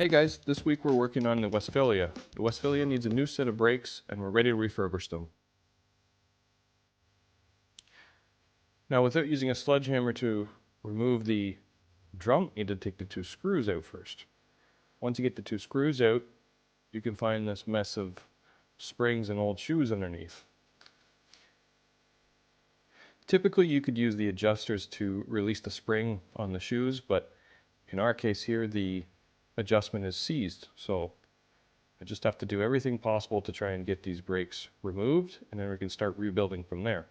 Hey guys, this week we're working on the Westfalia. The Westfalia needs a new set of brakes and we're ready to refurbish them. Now without using a sledgehammer to remove the drum, you need to take the two screws out first. Once you get the two screws out, you can find this mess of springs and old shoes underneath. Typically you could use the adjusters to release the spring on the shoes, but in our case here the adjustment is seized, so I just have to do everything possible to try and get these brakes removed, and then we can start rebuilding from there.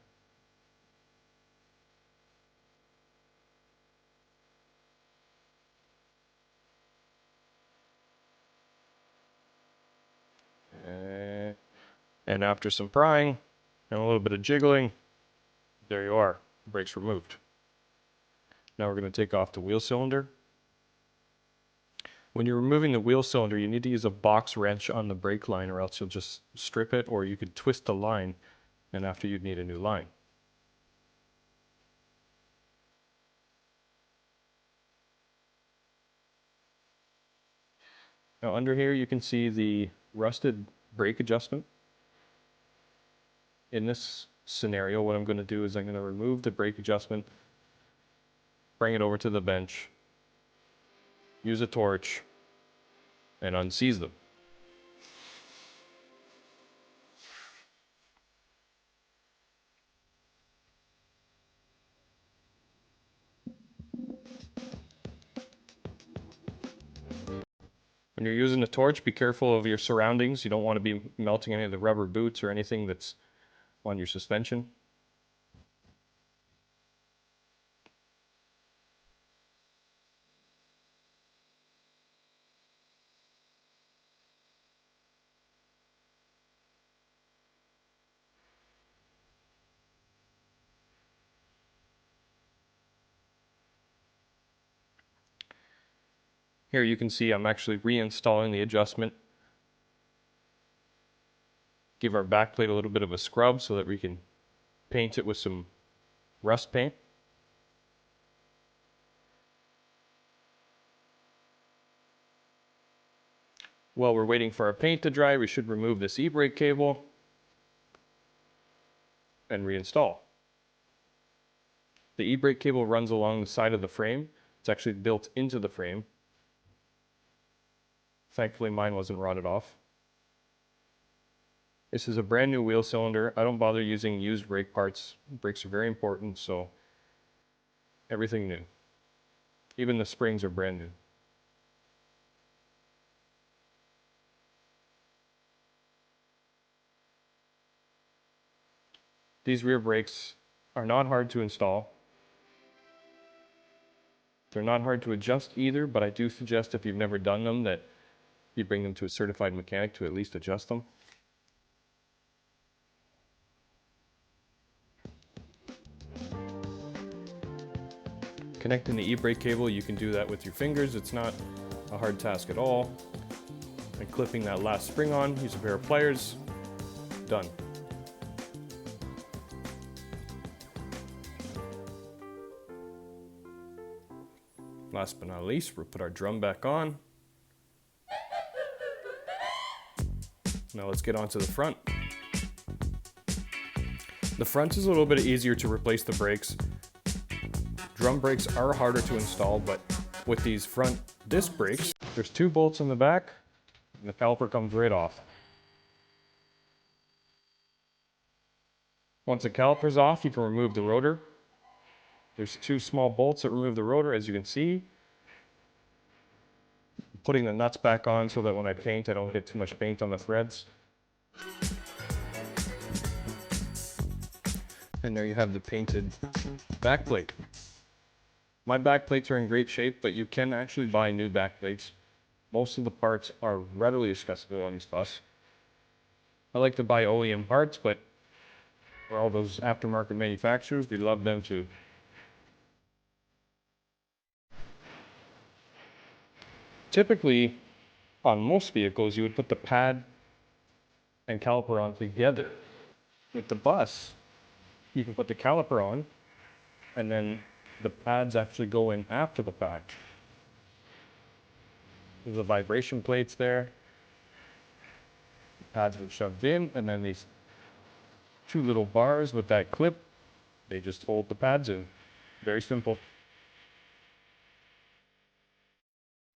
And after some prying and a little bit of jiggling, there you are, brakes removed. Now we're going to take off the wheel cylinder. When you're removing the wheel cylinder, you need to use a box wrench on the brake line, or else you'll just strip it, or you could twist the line, and after you'd need a new line. Now under here you can see the rusted brake adjustment. In this scenario, what I'm going to do is I'm going to remove the brake adjustment, bring it over to the bench, use a torch, and unseize them. When you're using a torch, be careful of your surroundings. You don't want to be melting any of the rubber boots or anything that's on your suspension. Here you can see I'm actually reinstalling the adjustment. Give our backplate a little bit of a scrub so that we can paint it with some rust paint. While we're waiting for our paint to dry, we should remove this e-brake cable and reinstall. The e-brake cable runs along the side of the frame. It's actually built into the frame. Thankfully mine wasn't rotted off. This is a brand new wheel cylinder. I don't bother using used brake parts. Brakes are very important, so everything new. Even the springs are brand new. These rear brakes are not hard to install. They're not hard to adjust either, but I do suggest if you've never done them that you bring them to a certified mechanic to at least adjust them. Connecting the e-brake cable, you can do that with your fingers. It's not a hard task at all. And clipping that last spring on, use a pair of pliers, done. Last but not least, we'll put our drum back on. Now let's get onto the front. The front is a little bit easier to replace the brakes. Drum brakes are harder to install, but with these front disc brakes, there's two bolts in the back, and the caliper comes right off. Once the caliper's off, you can remove the rotor. There's two small bolts that remove the rotor, as you can see. Putting the nuts back on so that when I paint, I don't get too much paint on the threads. And there you have the painted backplate. My backplates are in great shape, but you can actually buy new backplates. Most of the parts are readily accessible on this bus. I like to buy OEM parts, but for all those aftermarket manufacturers, we love them too. Typically, on most vehicles, you would put the pad and caliper on together. With the bus, you can put the caliper on, and then the pads actually go in after the fact. the vibration plates there. Pads are shoved in, and then these two little bars with that clip, they just hold the pads in. Very simple.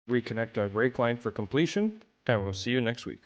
Reconnect our brake line for completion, and we'll see you next week.